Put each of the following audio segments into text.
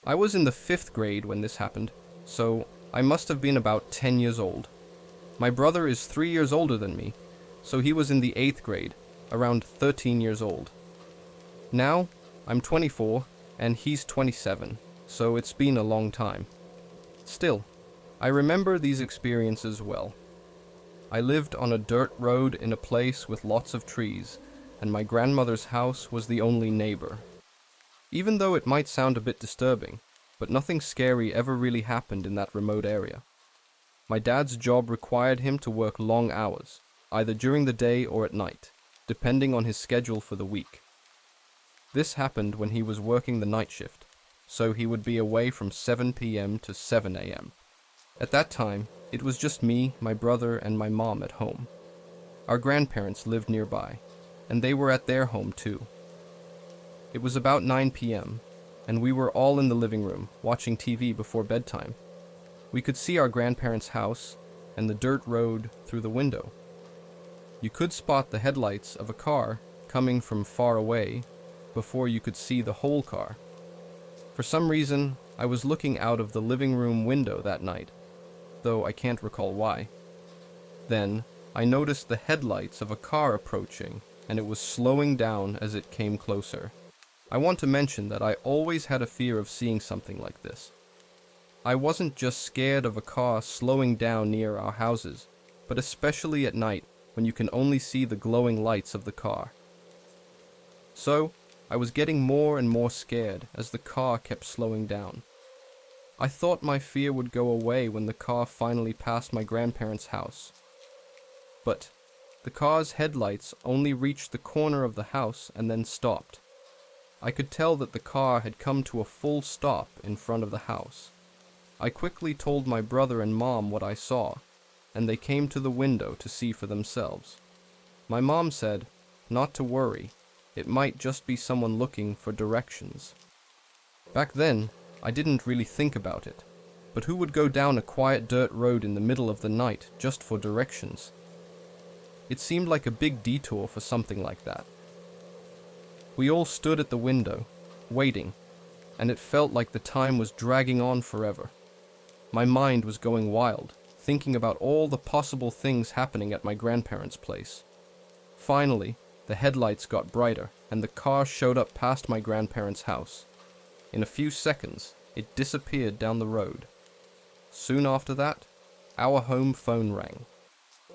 I was in the 5th grade when this happened, so I must have been about 10 years old. My brother is 3 years older than me, so he was in the 8th grade, around 13 years old. Now, I'm 24 and he's 27, so it's been a long time. Still, I remember these experiences well. I lived on a dirt road in a place with lots of trees, and my grandmother's house was the only neighbor. Even though it might sound a bit disturbing, but nothing scary ever really happened in that remote area. My dad's job required him to work long hours, either during the day or at night, depending on his schedule for the week. This happened when he was working the night shift, so he would be away from 7 p.m. to 7 a.m. At that time, it was just me, my brother, and my mom at home. Our grandparents lived nearby, and they were at their home too. It was about 9 p.m., and we were all in the living room, watching TV before bedtime. We could see our grandparents' house and the dirt road through the window. You could spot the headlights of a car coming from far away before you could see the whole car. For some reason, I was looking out of the living room window that night, though I can't recall why. Then, I noticed the headlights of a car approaching, and it was slowing down as it came closer. I want to mention that I always had a fear of seeing something like this. I wasn't just scared of a car slowing down near our houses, but especially at night when you can only see the glowing lights of the car. So, I was getting more and more scared as the car kept slowing down. I thought my fear would go away when the car finally passed my grandparents' house. But the car's headlights only reached the corner of the house and then stopped. I could tell that the car had come to a full stop in front of the house. I quickly told my brother and mom what I saw, and they came to the window to see for themselves. My mom said, not to worry, it might just be someone looking for directions. Back then, I didn't really think about it, but who would go down a quiet dirt road in the middle of the night just for directions? It seemed like a big detour for something like that. We all stood at the window, waiting, and it felt like the time was dragging on forever. My mind was going wild, thinking about all the possible things happening at my grandparents' place. Finally, the headlights got brighter, and the car showed up past my grandparents' house. In a few seconds, it disappeared down the road. Soon after that, our home phone rang.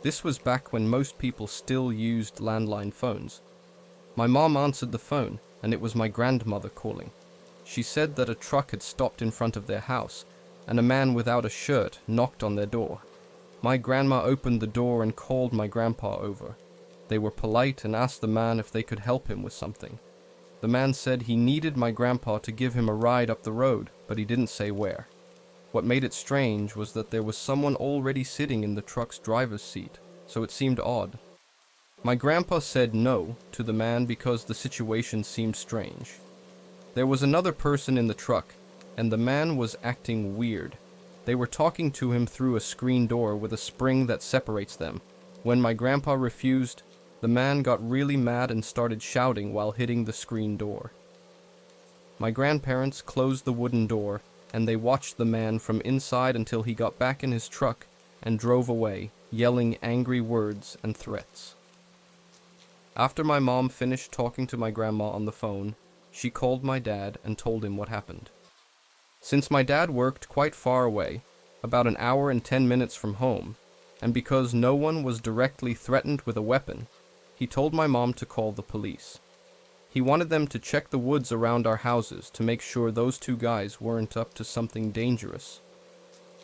This was back when most people still used landline phones. My mom answered the phone, and it was my grandmother calling. She said that a truck had stopped in front of their house, and a man without a shirt knocked on their door. My grandma opened the door and called my grandpa over. They were polite and asked the man if they could help him with something. The man said he needed my grandpa to give him a ride up the road, but he didn't say where. What made it strange was that there was someone already sitting in the truck's driver's seat, so it seemed odd. My grandpa said no to the man because the situation seemed strange. There was another person in the truck, and the man was acting weird. They were talking to him through a screen door with a spring that separates them. When my grandpa refused, the man got really mad and started shouting while hitting the screen door. My grandparents closed the wooden door, and they watched the man from inside until he got back in his truck and drove away, yelling angry words and threats. After my mom finished talking to my grandma on the phone, she called my dad and told him what happened. Since my dad worked quite far away, about an hour and 10 minutes from home, and because no one was directly threatened with a weapon, he told my mom to call the police. He wanted them to check the woods around our houses to make sure those two guys weren't up to something dangerous.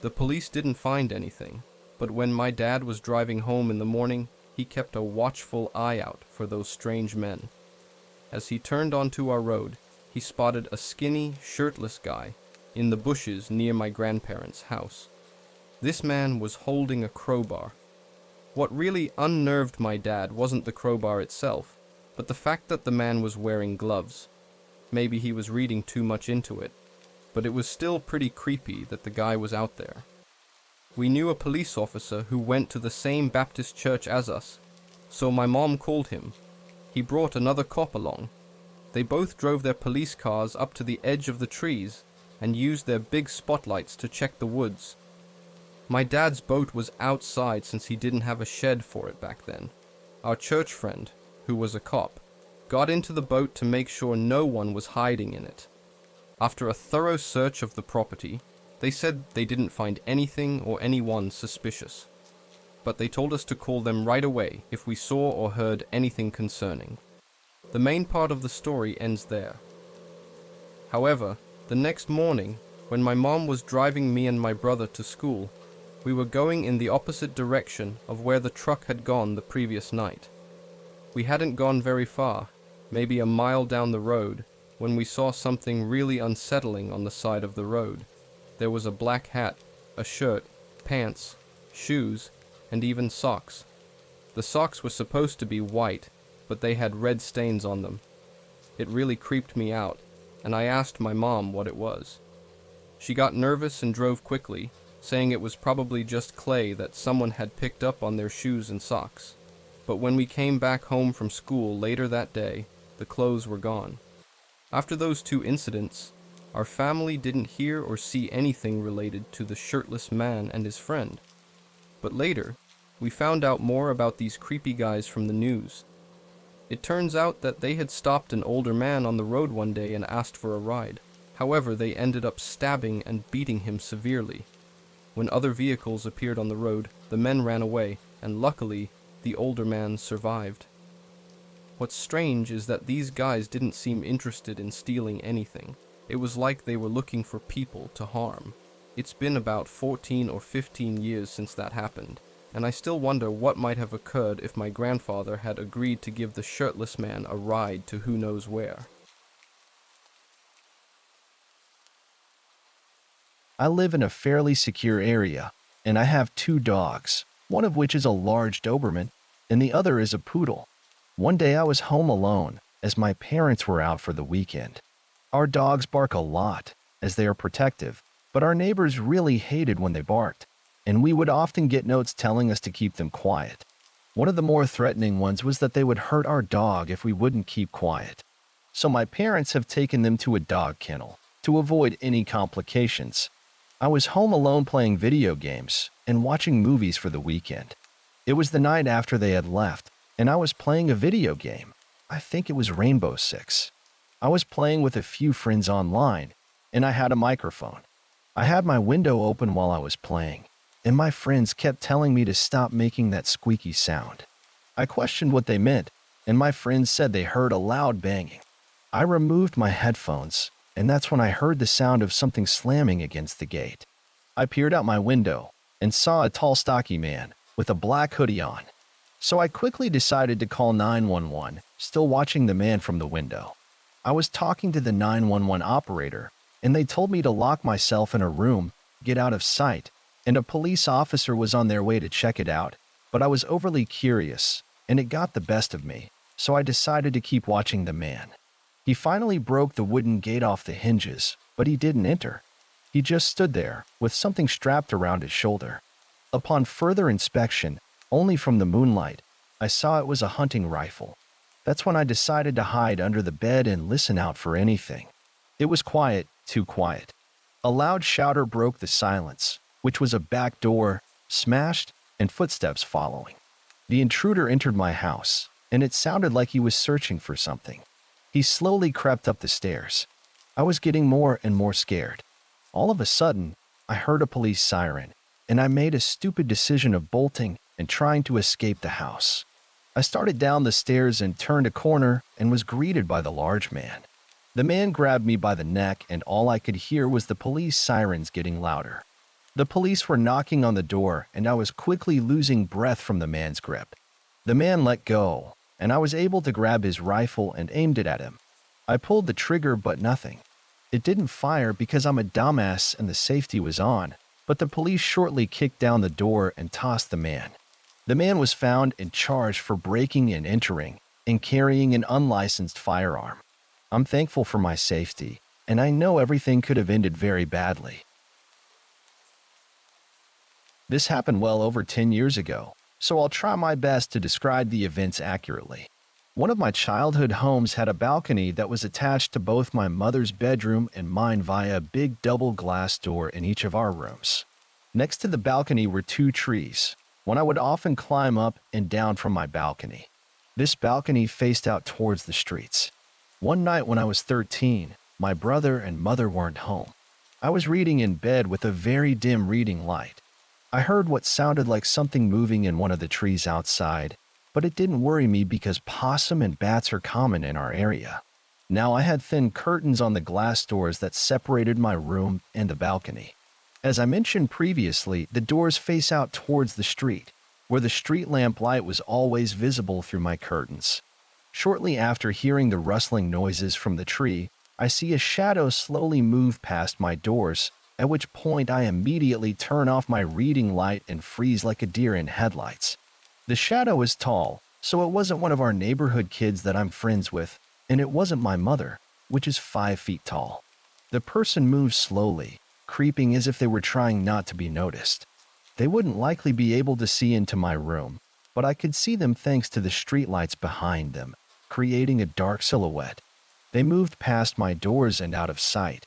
The police didn't find anything, but when my dad was driving home in the morning, he kept a watchful eye out for those strange men. As he turned onto our road, he spotted a skinny, shirtless guy in the bushes near my grandparents' house. This man was holding a crowbar. What really unnerved my dad wasn't the crowbar itself, but the fact that the man was wearing gloves. Maybe he was reading too much into it, but it was still pretty creepy that the guy was out there. We knew a police officer who went to the same Baptist church as us, so my mom called him. He brought another cop along. They both drove their police cars up to the edge of the trees, and used their big spotlights to check the woods. My dad's boat was outside since he didn't have a shed for it back then. Our church friend, who was a cop, got into the boat to make sure no one was hiding in it. After a thorough search of the property, they said they didn't find anything or anyone suspicious, but they told us to call them right away if we saw or heard anything concerning. The main part of the story ends there. However, the next morning, when my mom was driving me and my brother to school, we were going in the opposite direction of where the truck had gone the previous night. We hadn't gone very far, maybe a mile down the road, when we saw something really unsettling on the side of the road. There was a black hat, a shirt, pants, shoes, and even socks. The socks were supposed to be white, but they had red stains on them. It really creeped me out, and I asked my mom what it was. She got nervous and drove quickly, saying it was probably just clay that someone had picked up on their shoes and socks. But when we came back home from school later that day, the clothes were gone. After those two incidents, our family didn't hear or see anything related to the shirtless man and his friend. But later, we found out more about these creepy guys from the news. It turns out that they had stopped an older man on the road one day and asked for a ride. However, they ended up stabbing and beating him severely. When other vehicles appeared on the road, the men ran away, and luckily, the older man survived. What's strange is that these guys didn't seem interested in stealing anything. It was like they were looking for people to harm. It's been about 14 or 15 years since that happened, and I still wonder what might have occurred if my grandfather had agreed to give the shirtless man a ride to who knows where. I live in a fairly secure area, and I have 2 dogs, one of which is a large Doberman, and the other is a poodle. One day I was home alone, as my parents were out for the weekend. Our dogs bark a lot, as they are protective, but our neighbors really hated when they barked, and we would often get notes telling us to keep them quiet. One of the more threatening ones was that they would hurt our dog if we wouldn't keep quiet. So my parents have taken them to a dog kennel to avoid any complications. I was home alone playing video games and watching movies for the weekend. It was the night after they had left, and I was playing a video game. I think it was Rainbow Six. I was playing with a few friends online, and I had a microphone. I had my window open while I was playing, and my friends kept telling me to stop making that squeaky sound. I questioned what they meant, and my friends said they heard a loud banging. I removed my headphones, and that's when I heard the sound of something slamming against the gate. I peered out my window and saw a tall, stocky man with a black hoodie on. So I quickly decided to call 911, still watching the man from the window. I was talking to the 911 operator, and they told me to lock myself in a room, get out of sight, and a police officer was on their way to check it out. But I was overly curious, and it got the best of me, so I decided to keep watching the man. He finally broke the wooden gate off the hinges, but he didn't enter. He just stood there, with something strapped around his shoulder. Upon further inspection, only from the moonlight, I saw it was a hunting rifle. That's when I decided to hide under the bed and listen out for anything. It was quiet, too quiet. A loud shouter broke the silence, which was a back door, smashed, and footsteps following. The intruder entered my house, and it sounded like he was searching for something. He slowly crept up the stairs. I was getting more and more scared. All of a sudden, I heard a police siren, and I made a stupid decision of bolting and trying to escape the house. I started down the stairs and turned a corner and was greeted by the large man. The man grabbed me by the neck, and all I could hear was the police sirens getting louder. The police were knocking on the door, and I was quickly losing breath from the man's grip. The man let go, and I was able to grab his rifle and aimed it at him. I pulled the trigger, but nothing. It didn't fire because I'm a dumbass and the safety was on, but the police shortly kicked down the door and tossed the man. The man was found and charged for breaking and entering and carrying an unlicensed firearm. I'm thankful for my safety, and I know everything could have ended very badly. This happened well over 10 years ago, so I'll try my best to describe the events accurately. One of my childhood homes had a balcony that was attached to both my mother's bedroom and mine via a big double glass door in each of our rooms. Next to the balcony were two trees, one I would often climb up and down from my balcony. This balcony faced out towards the streets. One night when I was 13, my brother and mother weren't home. I was reading in bed with a very dim reading light. I heard what sounded like something moving in one of the trees outside, but it didn't worry me because possum and bats are common in our area. Now I had thin curtains on the glass doors that separated my room and the balcony. As I mentioned previously, the doors face out towards the street, where the street lamp light was always visible through my curtains. Shortly after hearing the rustling noises from the tree, I see a shadow slowly move past my doors, at which point I immediately turn off my reading light and freeze like a deer in headlights. The shadow is tall, so it wasn't one of our neighborhood kids that I'm friends with, and it wasn't my mother, which is 5 feet tall. The person moves slowly, creeping as if they were trying not to be noticed. They wouldn't likely be able to see into my room, but I could see them thanks to the streetlights behind them, creating a dark silhouette. They moved past my doors and out of sight.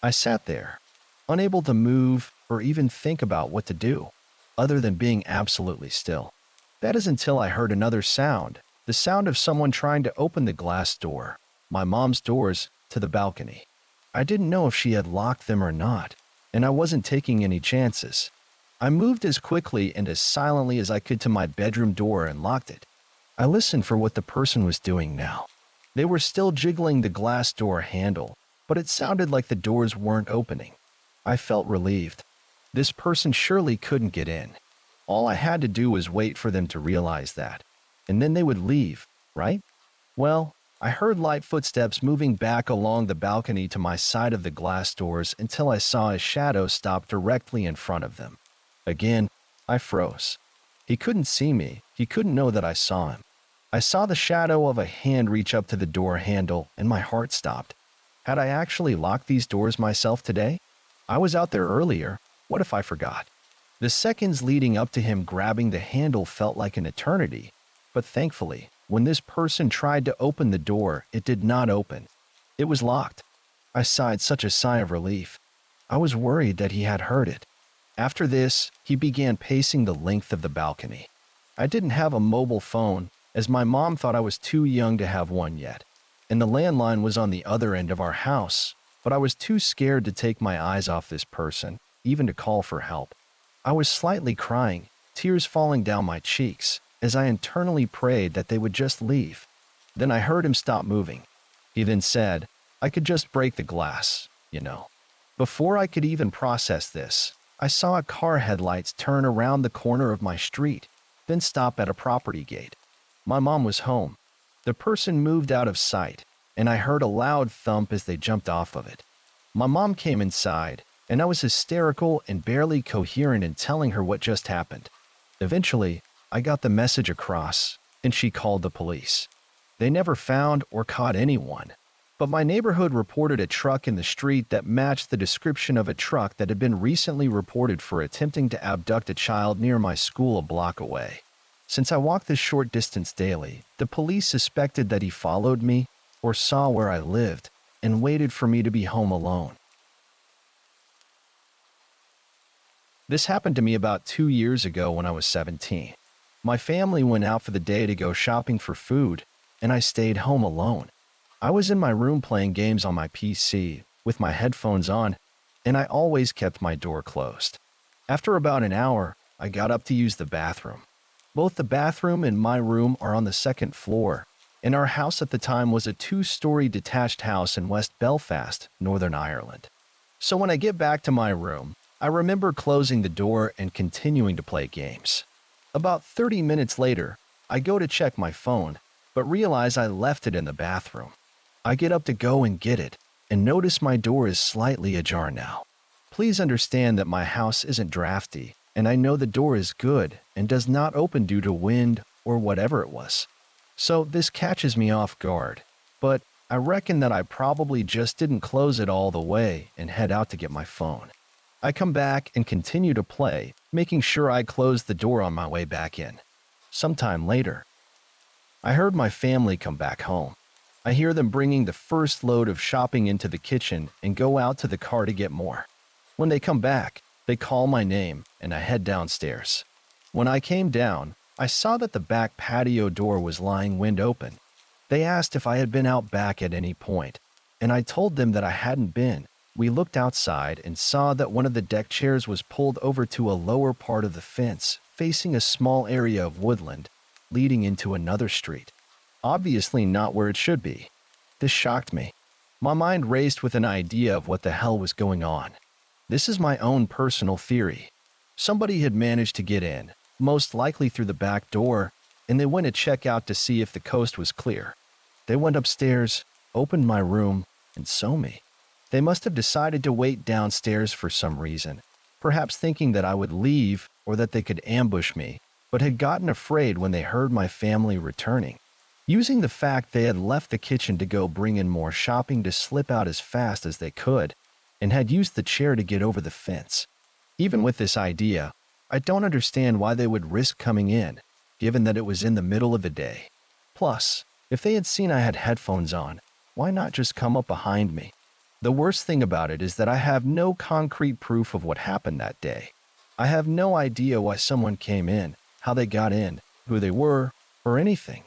I sat there, unable to move or even think about what to do, other than being absolutely still. That is until I heard another sound, the sound of someone trying to open the glass door, my mom's doors, to the balcony. I didn't know if she had locked them or not, and I wasn't taking any chances. I moved as quickly and as silently as I could to my bedroom door and locked it. I listened for what the person was doing now. They were still jiggling the glass door handle, but it sounded like the doors weren't opening. I felt relieved. This person surely couldn't get in. All I had to do was wait for them to realize that, and then they would leave, right? Well, I heard light footsteps moving back along the balcony to my side of the glass doors until I saw a shadow stop directly in front of them. Again, I froze. He couldn't see me. He couldn't know that I saw him. I saw the shadow of a hand reach up to the door handle, and my heart stopped. Had I actually locked these doors myself today? I was out there earlier. What if I forgot? The seconds leading up to him grabbing the handle felt like an eternity, but thankfully, when this person tried to open the door, it did not open. It was locked. I sighed such a sigh of relief. I was worried that he had heard it. After this, he began pacing the length of the balcony. I didn't have a mobile phone, as my mom thought I was too young to have one yet, and the landline was on the other end of our house, but I was too scared to take my eyes off this person, even to call for help. I was slightly crying, tears falling down my cheeks, as I internally prayed that they would just leave. Then I heard him stop moving. He then said, I could just break the glass, you know. Before I could even process this, I saw a car headlights turn around the corner of my street, then stop at a property gate. My mom was home. The person moved out of sight, and I heard a loud thump as they jumped off of it. My mom came inside, and I was hysterical and barely coherent in telling her what just happened. Eventually, I got the message across, and she called the police. They never found or caught anyone, but my neighborhood reported a truck in the street that matched the description of a truck that had been recently reported for attempting to abduct a child near my school a block away. Since I walked this short distance daily, the police suspected that he followed me or saw where I lived and waited for me to be home alone. This happened to me about 2 years ago when I was 17. My family went out for the day to go shopping for food, and I stayed home alone. I was in my room playing games on my PC with my headphones on, and I always kept my door closed. After about an hour, I got up to use the bathroom. Both the bathroom and my room are on the second floor, and our house at the time was a 2-story detached house in West Belfast, Northern Ireland. So when I get back to my room, I remember closing the door and continuing to play games. About 30 minutes later, I go to check my phone, but realize I left it in the bathroom. I get up to go and get it, and notice my door is slightly ajar now. Please understand that my house isn't drafty, and I know the door is good and does not open due to wind or whatever it was. So this catches me off guard, but I reckon that I probably just didn't close it all the way and head out to get my phone. I come back and continue to play, making sure I close the door on my way back in. Sometime later, I heard my family come back home. I hear them bringing the first load of shopping into the kitchen and go out to the car to get more. When they come back, they call my name and I head downstairs. When I came down, I saw that the back patio door was lying wind open. They asked if I had been out back at any point, and I told them that I hadn't been. We looked outside and saw that one of the deck chairs was pulled over to a lower part of the fence, facing a small area of woodland, leading into another street. Obviously not where it should be. This shocked me. My mind raced with an idea of what the hell was going on. This is my own personal theory. Somebody had managed to get in, most likely through the back door, and they went to check out to see if the coast was clear. They went upstairs, opened my room, and saw me. They must have decided to wait downstairs for some reason, perhaps thinking that I would leave or that they could ambush me, but had gotten afraid when they heard my family returning. Using the fact they had left the kitchen to go bring in more shopping to slip out as fast as they could, and had used the chair to get over the fence. Even with this idea, I don't understand why they would risk coming in, given that it was in the middle of the day. Plus, if they had seen I had headphones on, why not just come up behind me? The worst thing about it is that I have no concrete proof of what happened that day. I have no idea why someone came in, how they got in, who they were, or anything.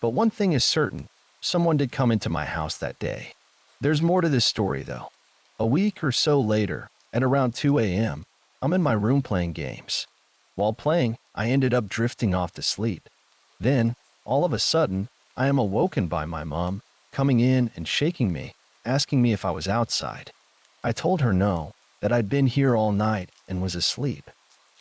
But one thing is certain, someone did come into my house that day. There's more to this story though. A week or so later, at around 2 a.m., I'm in my room playing games. While playing, I ended up drifting off to sleep. Then, all of a sudden, I am awoken by my mom, coming in and shaking me, asking me if I was outside. I told her no, that I'd been here all night and was asleep.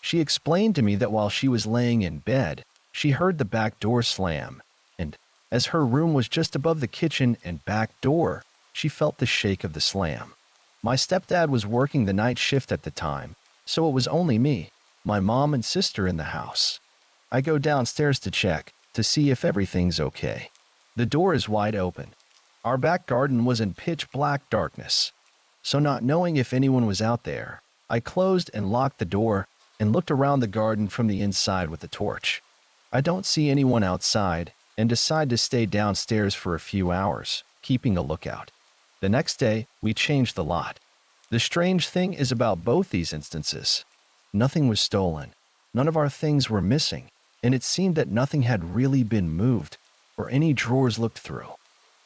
She explained to me that while she was laying in bed, she heard the back door slam, and as her room was just above the kitchen and back door, she felt the shake of the slam. My stepdad was working the night shift at the time, so it was only me, my mom and sister in the house. I go downstairs to check, to see if everything's okay. The door is wide open. Our back garden was in pitch black darkness, so not knowing if anyone was out there, I closed and locked the door and looked around the garden from the inside with a torch. I don't see anyone outside and decide to stay downstairs for a few hours, keeping a lookout. The next day, we changed the lot. The strange thing is about both these instances. Nothing was stolen, none of our things were missing, and it seemed that nothing had really been moved or any drawers looked through.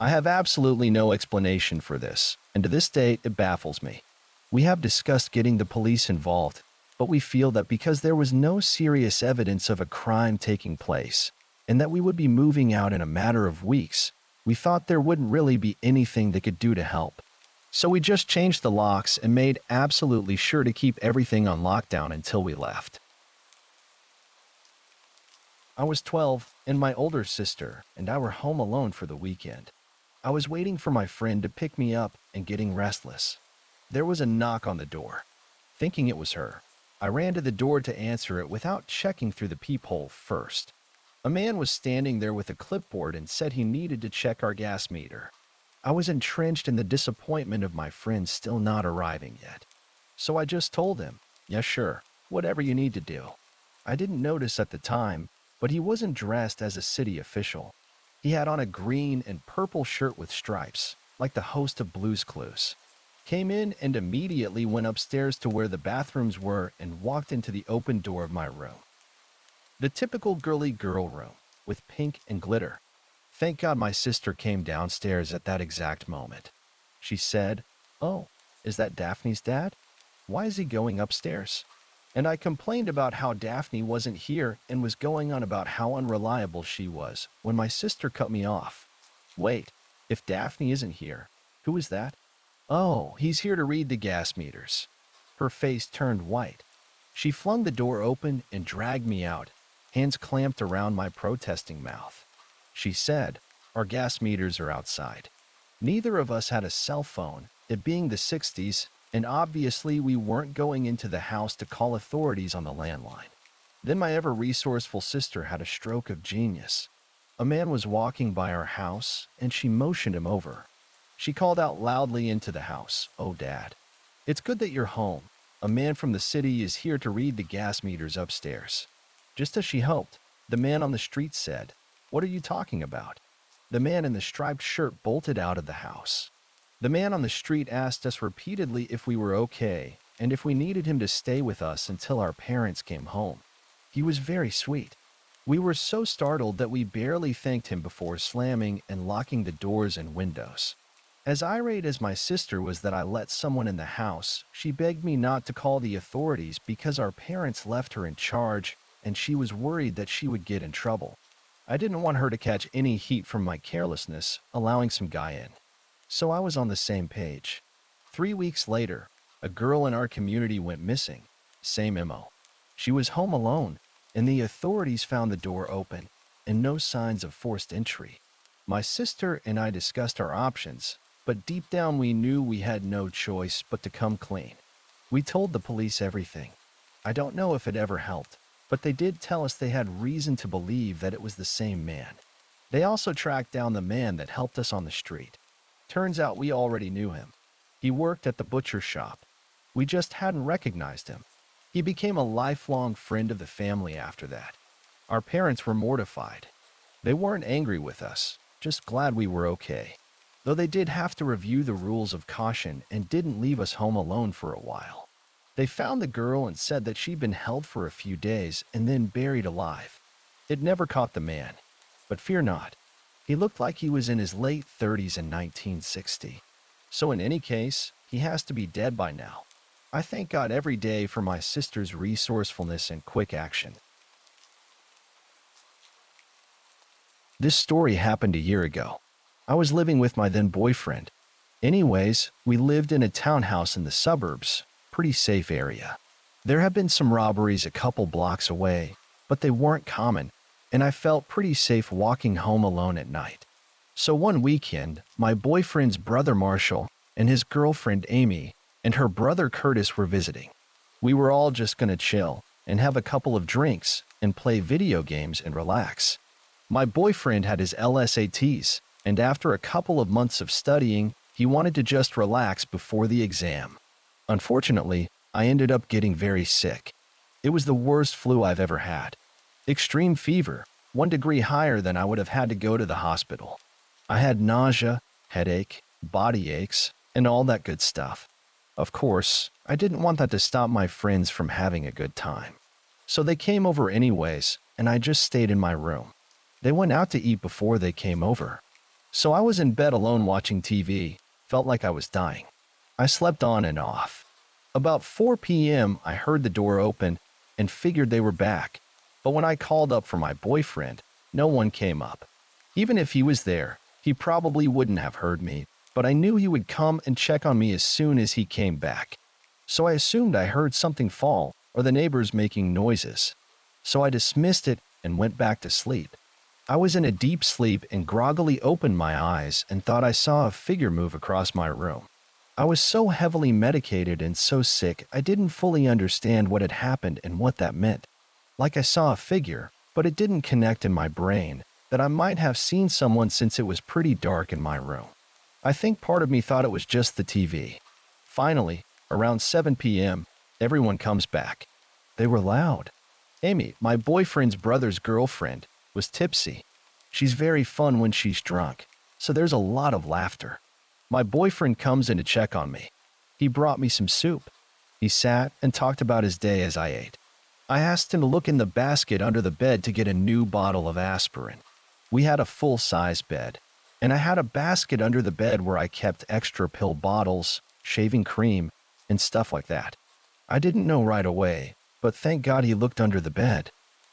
I have absolutely no explanation for this, and to this day it baffles me. We have discussed getting the police involved, but we feel that because there was no serious evidence of a crime taking place, and that we would be moving out in a matter of weeks, we thought there wouldn't really be anything they could do to help. So we just changed the locks and made absolutely sure to keep everything on lockdown until we left. I was 12, and my older sister and I were home alone for the weekend. I was waiting for my friend to pick me up and getting restless. There was a knock on the door. Thinking it was her, I ran to the door to answer it without checking through the peephole first. A man was standing there with a clipboard and said he needed to check our gas meter. I was entrenched in the disappointment of my friend still not arriving yet. So I just told him, "Yeah, sure, whatever you need to do." I didn't notice at the time, but he wasn't dressed as a city official. He had on a green and purple shirt with stripes, like the host of Blue's Clues. Came in and immediately went upstairs to where the bathrooms were and walked into the open door of my room. The typical girly girl room, with pink and glitter. Thank God my sister came downstairs at that exact moment. She said, "Oh, is that Daphne's dad? Why is he going upstairs?" And I complained about how Daphne wasn't here and was going on about how unreliable she was when my sister cut me off. "Wait, if Daphne isn't here, who is that?" "Oh, he's here to read the gas meters." Her face turned white. She flung the door open and dragged me out, hands clamped around my protesting mouth. She said, "Our gas meters are outside." Neither of us had a cell phone, it being the 60s, and obviously we weren't going into the house to call authorities on the landline. Then my ever-resourceful sister had a stroke of genius. A man was walking by our house, and she motioned him over. She called out loudly into the house, "Oh, Dad, it's good that you're home. A man from the city is here to read the gas meters upstairs." Just as she hoped, the man on the street said, What are you talking about? The man in the striped shirt bolted out of the house. The man on the street asked us repeatedly if we were okay and if we needed him to stay with us until our parents came home. He was very sweet. We were so startled that we barely thanked him before slamming and locking the doors and windows. As irate as my sister was that I let someone in the house, she begged me not to call the authorities because our parents left her in charge and she was worried that she would get in trouble. I didn't want her to catch any heat from my carelessness, allowing some guy in. So I was on the same page. 3 weeks later, a girl in our community went missing. Same MO. She was home alone, and the authorities found the door open and no signs of forced entry. My sister and I discussed our options, but deep down we knew we had no choice but to come clean. We told the police everything. I don't know if it ever helped, but they did tell us they had reason to believe that it was the same man. They also tracked down the man that helped us on the street. Turns out we already knew him. He worked at the butcher shop. We just hadn't recognized him. He became a lifelong friend of the family after that. Our parents were mortified. They weren't angry with us, just glad we were okay. Though they did have to review the rules of caution and didn't leave us home alone for a while. They found the girl and said that she'd been held for a few days and then buried alive. It never caught the man. But fear not. He looked like he was in his late 30s in 1960. So in any case, he has to be dead by now. I thank God every day for my sister's resourcefulness and quick action. This story happened a year ago. I was living with my then boyfriend. Anyways, we lived in a townhouse in the suburbs, pretty safe area. There have been some robberies a couple blocks away, but they weren't common, and I felt pretty safe walking home alone at night. So one weekend, my boyfriend's brother Marshall and his girlfriend Amy and her brother Curtis were visiting. We were all just gonna chill and have a couple of drinks and play video games and relax. My boyfriend had his LSATs, and after a couple of months of studying, he wanted to just relax before the exam. Unfortunately, I ended up getting very sick. It was the worst flu I've ever had. Extreme fever, 1 degree higher than I would have had to go to the hospital. I had nausea, headache, body aches, and all that good stuff. Of course, I didn't want that to stop my friends from having a good time. So they came over anyways, and I just stayed in my room. They went out to eat before they came over. So I was in bed alone watching TV, felt like I was dying. I slept on and off. About 4 p.m., I heard the door open and figured they were back. But when I called up for my boyfriend, no one came up. Even if he was there, he probably wouldn't have heard me, but I knew he would come and check on me as soon as he came back. So I assumed I heard something fall or the neighbors making noises. So I dismissed it and went back to sleep. I was in a deep sleep and groggily opened my eyes and thought I saw a figure move across my room. I was so heavily medicated and so sick I didn't fully understand what had happened and what that meant. Like I saw a figure, but it didn't connect in my brain that I might have seen someone since it was pretty dark in my room. I think part of me thought it was just the TV. Finally, around 7 p.m., everyone comes back. They were loud. Amy, my boyfriend's brother's girlfriend, was tipsy. She's very fun when she's drunk, so there's a lot of laughter. My boyfriend comes in to check on me. He brought me some soup. He sat and talked about his day as I ate. I asked him to look in the basket under the bed to get a new bottle of aspirin. We had a full-size bed, and I had a basket under the bed where I kept extra pill bottles, shaving cream, and stuff like that. I didn't know right away, but thank God he looked under the bed.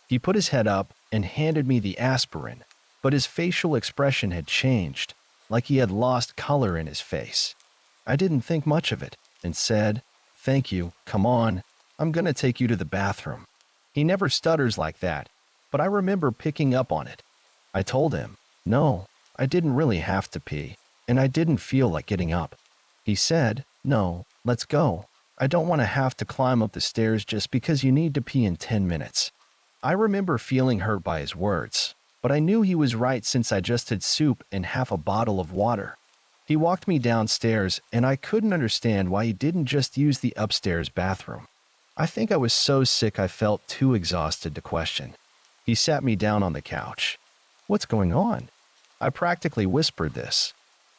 He put his head up and handed me the aspirin, but his facial expression had changed, like he had lost color in his face. I didn't think much of it and said, "Thank you, come on, I'm gonna take you to the bathroom." He never stutters like that, but I remember picking up on it. I told him, "No, I didn't really have to pee, and I didn't feel like getting up." He said, "No, let's go. I don't want to have to climb up the stairs just because you need to pee in 10 minutes. I remember feeling hurt by his words, but I knew he was right since I just had soup and half a bottle of water. He walked me downstairs, and I couldn't understand why he didn't just use the upstairs bathroom. I think I was so sick I felt too exhausted to question. He sat me down on the couch. What's going on? I practically whispered this.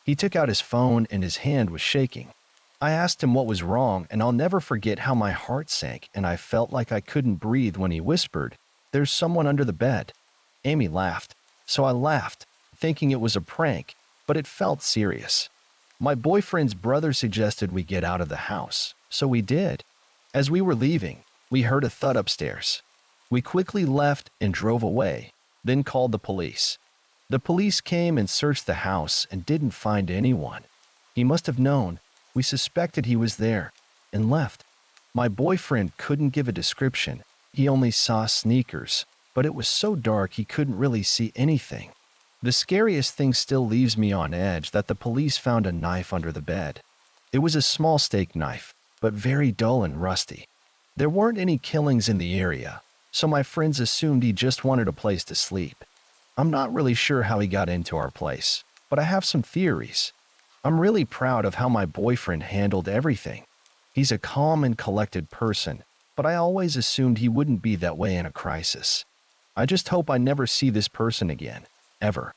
He took out his phone and his hand was shaking. I asked him what was wrong, and I'll never forget how my heart sank and I felt like I couldn't breathe when he whispered, "There's someone under the bed." Amy laughed, so I laughed, thinking it was a prank, but it felt serious. My boyfriend's brother suggested we get out of the house, so we did. As we were leaving, we heard a thud upstairs. We quickly left and drove away, then called the police. The police came and searched the house and didn't find anyone. He must have known. We suspected he was there and left. My boyfriend couldn't give a description. He only saw sneakers, but it was so dark he couldn't really see anything. The scariest thing still leaves me on edge that the police found a knife under the bed. It was a small steak knife, but very dull and rusty. There weren't any killings in the area, so my friends assumed he just wanted a place to sleep. I'm not really sure how he got into our place, but I have some theories. I'm really proud of how my boyfriend handled everything. He's a calm and collected person, but I always assumed he wouldn't be that way in a crisis. I just hope I never see this person again, ever.